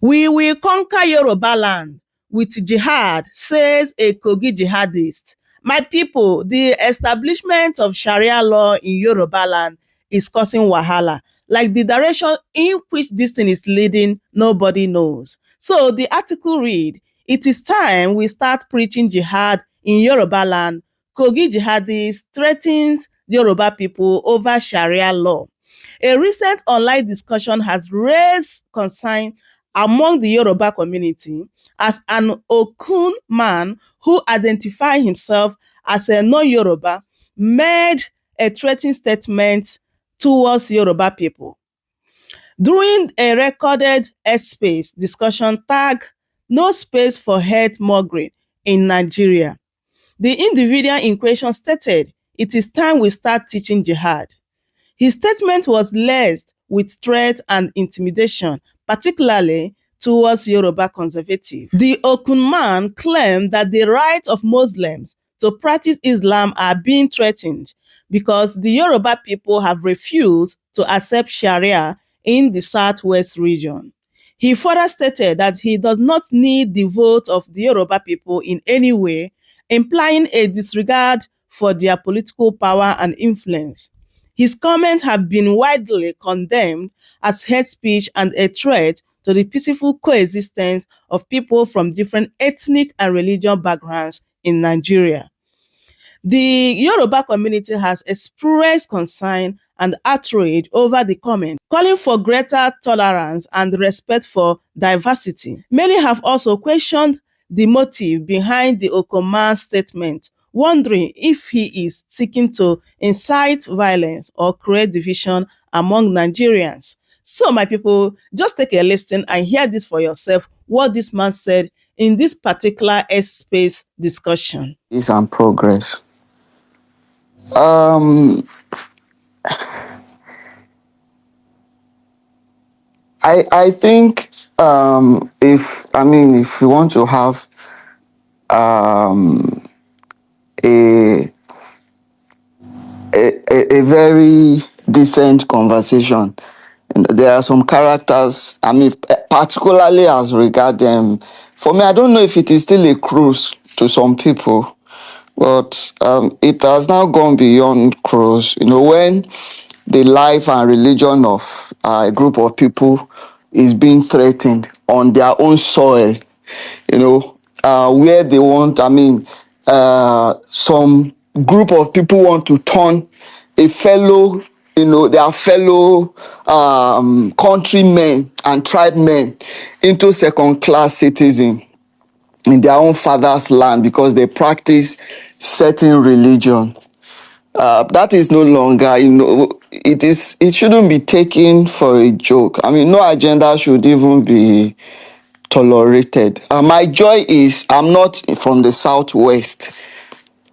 We will conquer Yoruba land with jihad, says a Kogi jihadist. My people, the establishment of Sharia law in Yoruba land is causing wahala. Like the direction in which this thing is leading, nobody knows. So the article read, it is time we start preaching jihad in Yoruba land. Kogi jihadist threatens Yoruba people over Sharia law. A recent online discussion has raised concern among the Yoruba community as an Okun man who identified himself as a non-Yoruba made a threatening statement towards Yoruba people. During a recorded X-Space discussion tagged "No Space for Hate Mongering in Nigeria," the individual in question stated, "It is time we start teaching jihad." His statement was laced with threat and intimidation, particularly towards Yoruba conservatives. The Okun man claimed that the right of Muslims to practice Islam are being threatened because the Yoruba people have refused to accept Sharia in the Southwest region. He further stated that he does not need the vote of the Yoruba people in any way, implying a disregard for their political power and influence. His comments have been widely condemned as hate speech and a threat to the peaceful coexistence of people from different ethnic and religious backgrounds in Nigeria. The Yoruba community has expressed concern and outrage over the comment, calling for greater tolerance and respect for diversity. Many have also questioned the motive behind the Okoman's statement, wondering if he is seeking to incite violence or create division among Nigerians. So, my people, just take a listen and hear this for yourself, what this man said in this particular X-Space discussion. Peace and progress. I think if we want to have a very decent conversation, and there are some characters, particularly as regard them. For me, I don't know if it is still a cruise to some people, but it has now gone beyond cruise. When the life and religion of a group of people is being threatened on their own soil, where they want, some group of people want to turn a fellow, their fellow countrymen and tribe men into second-class citizens in their own father's land because they practice certain religion. That is no longer, it shouldn't be taken for a joke. No agenda should even be tolerated. My joy is I'm not from the Southwest,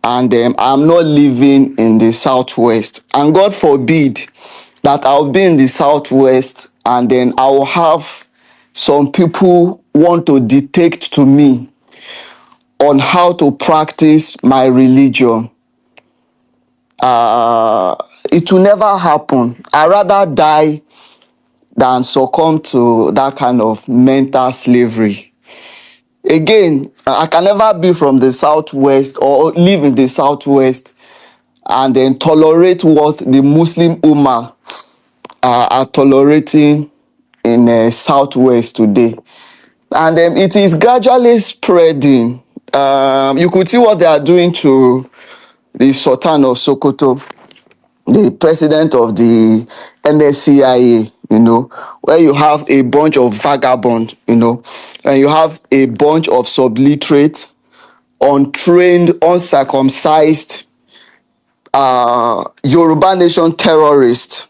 and I'm not living in the Southwest. And God forbid that I'll be in the Southwest and then I'll have some people want to dictate to me on how to practice my religion. It will never happen. I'd rather die than succumb to that kind of mental slavery. Again, I can never be from the Southwest or live in the Southwest and then tolerate what the Muslim Ummah are tolerating in Southwest today. And it is gradually spreading. You could see what they are doing to the Sultan of Sokoto, the president of the NSCIA, where you have a bunch of vagabonds, and you have a bunch of subliterate, untrained, uncircumcised Yoruba nation terrorists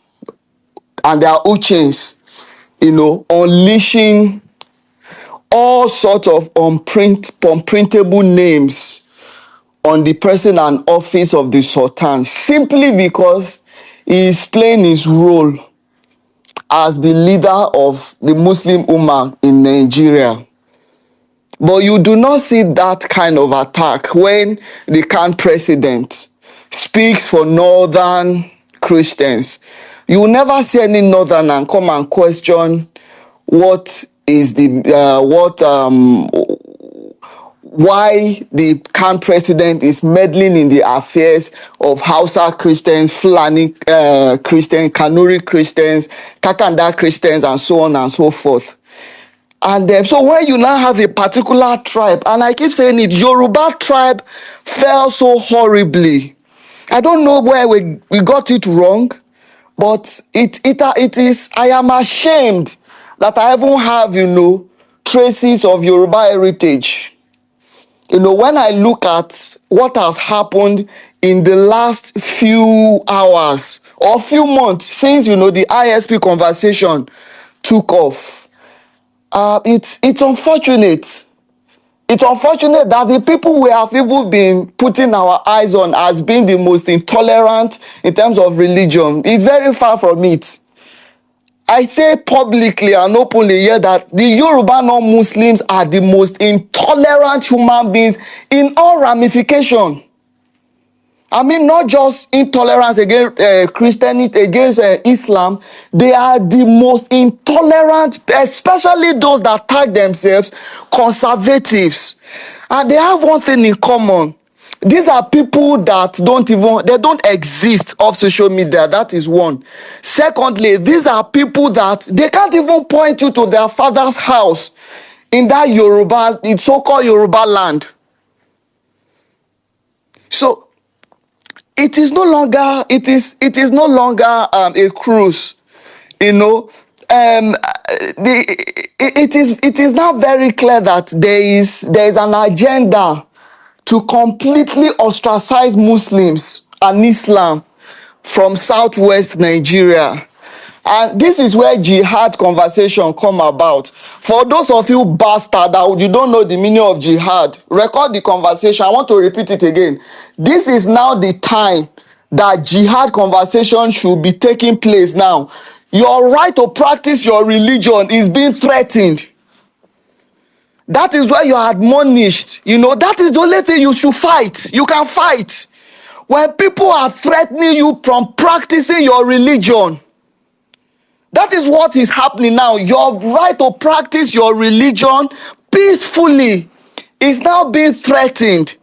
and their uchens, unleashing all sorts of unprintable names on the person and office of the Sultan simply because he is playing his role as the leader of the Muslim Ummah in Nigeria. But you do not see that kind of attack when the current president speaks for northern Christians. You will never see any northerner come and question what is the what why the current president is meddling in the affairs of Hausa Christians, Fulani Christians, Kanuri Christians, Kakanda Christians, and so on and so forth. And so when you now have a particular tribe, and I keep saying it, Yoruba tribe fell so horribly. I don't know where we got it wrong, but it is, I am ashamed that I even have, traces of Yoruba heritage. When I look at what has happened in the last few hours or few months since, the ISP conversation took off, it's unfortunate. It's unfortunate that the people we have even been putting our eyes on as being the most intolerant in terms of religion is very far from it. I say publicly and openly here that the Yoruba non-Muslims are the most intolerant human beings in all ramifications. I mean, not just intolerance against Christianity, against Islam. They are the most intolerant, especially those that tag themselves conservatives. And they have one thing in common. These are people that don't exist off social media. That is one. Secondly, these are people that they can't even point you to their father's house in that Yoruba, in so-called Yoruba land. So it is no longer a cruise, it is now very clear that there is an agenda to completely ostracize Muslims and Islam from southwest Nigeria. And this is where jihad conversation come about. For those of you bastard that you don't know the meaning of jihad, record the conversation. I want to repeat it again. This is now the time that jihad conversation should be taking place now. Your right to practice your religion is being threatened. That is why you are admonished. That is the only thing you should fight. You can fight. When people are threatening you from practicing your religion, that is what is happening now. Your right to practice your religion peacefully is now being threatened.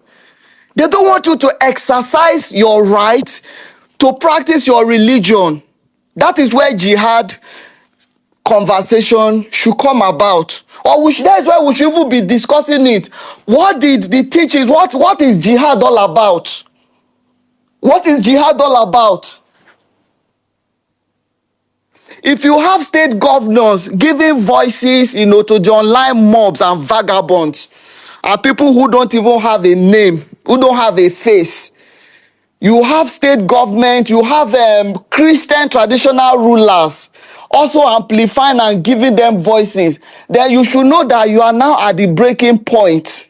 They don't want you to exercise your right to practice your religion. That is where jihad conversation should come about. That is why we should even be discussing it. What did the teachings, what is jihad all about? What is jihad all about? If you have state governors giving voices, to the online mobs and vagabonds, and people who don't even have a name, who don't have a face, you have state government, you have Christian traditional rulers also amplifying and giving them voices, then you should know that you are now at the breaking point.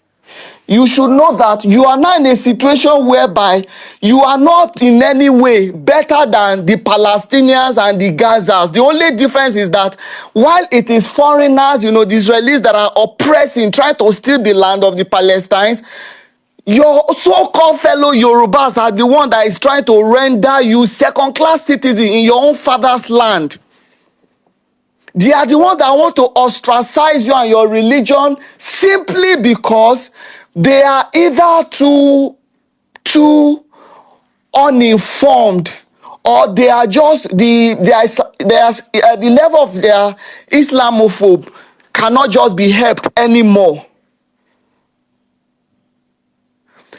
You should know that you are now in a situation whereby you are not in any way better than the Palestinians and the Gazas. The only difference is that while it is foreigners, the Israelis that are oppressing, trying to steal the land of the Palestinians, your so-called fellow Yorubas are the one that is trying to render you second-class citizen in your own father's land. They are the ones that want to ostracize you and your religion simply because they are either too uninformed, or they are just the level of their Islamophobe cannot just be helped anymore.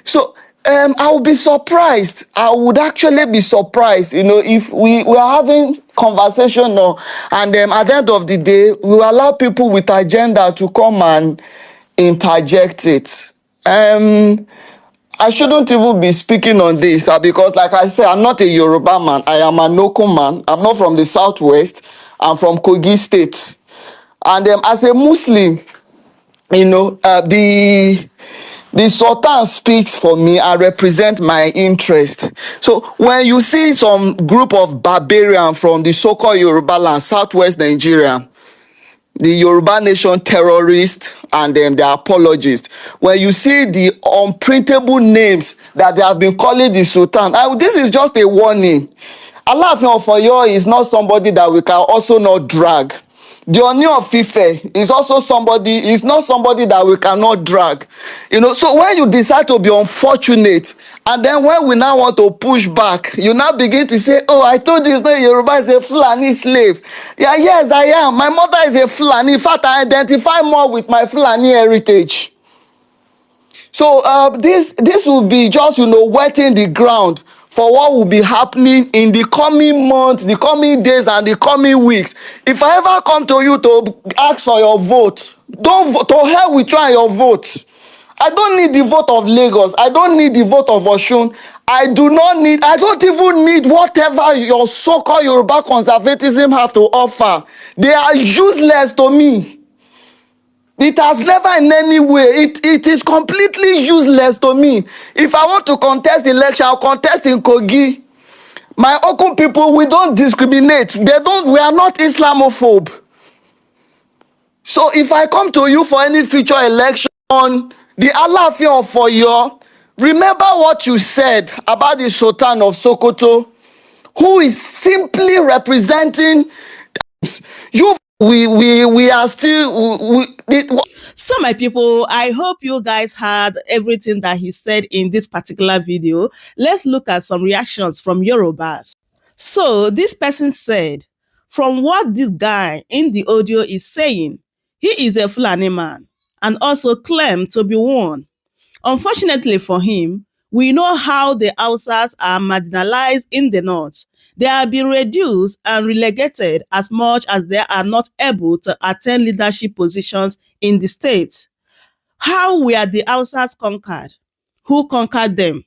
So I would be surprised. I would actually be surprised, if we are having conversation now, and at the end of the day, we allow people with agenda to come and interject it. I shouldn't even be speaking on this because, like I said, I'm not a Yoruba man. I am an Oko man. I'm not from the southwest. I'm from Kogi State. And as a Muslim, the Sultan speaks for me and represent my interest. So when you see some group of barbarians from the so-called Yoruba land, southwest Nigeria, the Yoruba nation terrorists and their apologists, when you see the unprintable names that they have been calling the Sultan, this is just a warning. Alaafin of Oyo is not somebody that we can also not drag. The Oni of Ife is also somebody, is not somebody that we cannot drag. So when you decide to be unfortunate, and then when we now want to push back, you now begin to say, oh, I told you, it's not Yoruba, is a Fulani slave. Yeah, yes, I am. My mother is a Fulani. In fact, I identify more with my Fulani heritage. So this will be just wetting the ground for what will be happening in the coming months, the coming days, and the coming weeks. If I ever come to you to ask for your vote, don't vote. To hell with you and your vote. I don't need the vote of Lagos. I don't need the vote of Osun. I don't even need whatever your so-called Yoruba conservatism have to offer. They are useless to me. It has never in any way, it is completely useless to me. If I want to contest election, I'll contest in Kogi. My Okun people, we don't discriminate. We are not Islamophobe. So if I come to you for any future election on the Alaafin of Oyo, remember what you said about the Sultan of Sokoto, who is simply representing you. We are still. So my people, I hope you guys heard everything that he said in this particular video. Let's look at some reactions from Yorubas. So this person said, from what this guy in the audio is saying, he is a Fulani man and also claimed to be one. Unfortunately for him, we know how the Hausas are marginalized in the north. They are being reduced and relegated as much as they are not able to attain leadership positions in the state. How were the Hausas conquered? Who conquered them?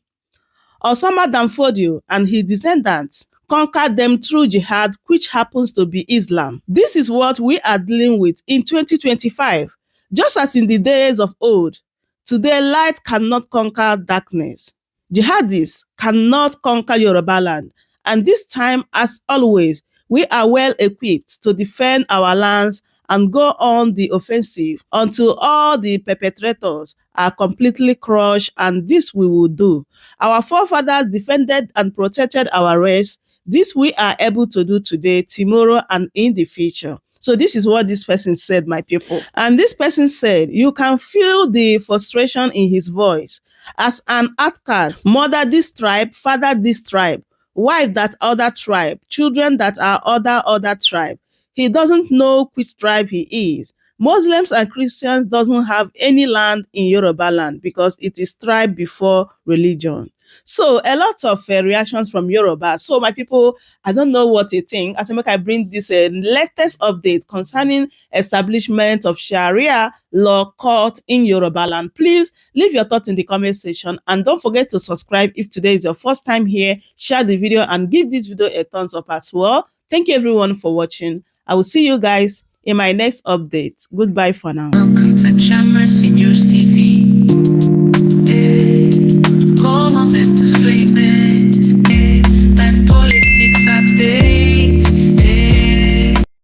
Osama Danfodio and his descendants conquered them through jihad, which happens to be Islam. This is what we are dealing with in 2025. Just as in the days of old, today light cannot conquer darkness. Jihadists cannot conquer Yorubaland. And this time, as always, we are well equipped to defend our lands and go on the offensive until all the perpetrators are completely crushed, and this we will do. Our forefathers defended and protected our race. This we are able to do today, tomorrow, and in the future. So this is what this person said, my people. And this person said, you can feel the frustration in his voice. As an outcast, mother this tribe, father this tribe, wife that other tribe, children that are other tribe. He doesn't know which tribe he is. Muslims and Christians doesn't have any land in Yoruba land because it is tribe before religion. So a lot of reactions from Yoruba. So my people, I don't know what you think. As I bring this latest update concerning establishment of Sharia law court in Yoruba land. Please leave your thoughts in the comment section and don't forget to subscribe if today is your first time here. Share the video and give this video a thumbs up as well. Thank you everyone for watching. I will see you guys in my next update. Goodbye for now. Welcome to Sharia.